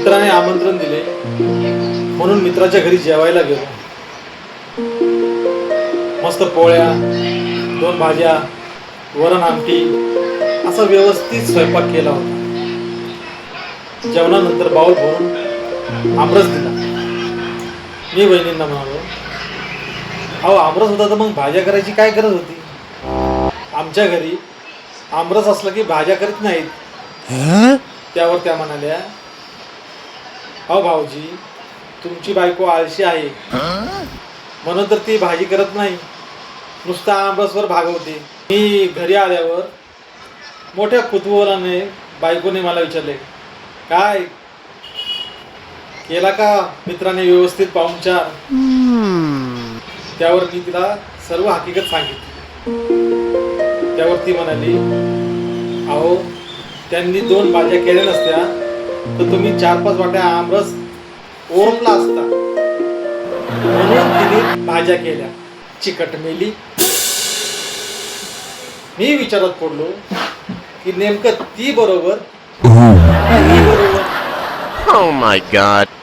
मित्राने आमंत्रण दिले म्हणून मित्राच्या घरी जेवायला गेलो. मस्त पोळ्या, 2 भाज्या, वरण आमटी असा व्यवस्थित स्वयंपाक केला होता. जेवणानंतर बाऊल भरून आमरस दिला. मी वहिनींना म्हणालो, अहो आमरस होता तर मग भाज्या करायची काय गरज होती? आमच्या घरी आमरस असलं की भाज्या करत नाहीत. त्यावर त्या म्हणाल्या, अहो भाऊजी, तुमची बायको आळशी आहे म्हणून तर ती भाजी करत नाही, नुसता आमरसवर भागवते. मी घरी आल्यावर मोठ्या कुतूहलाने बायकोने मला विचारले, काय केला का मित्राने व्यवस्थित पाहुणचार? त्यावर मी तिला सर्व हकीकत सांगितली. त्यावर ती म्हणाली, अहो त्यांनी 2 भाज्या केल्या नसत्या तर तुम्ही 4-5 वाट्या आमरस ओरपला असता, म्हणून तिने भाज्या केल्या. चिकट मेली. मी विचारात पडलो की नेमकं ती बरोबर का ही बरोबर? Oh my god.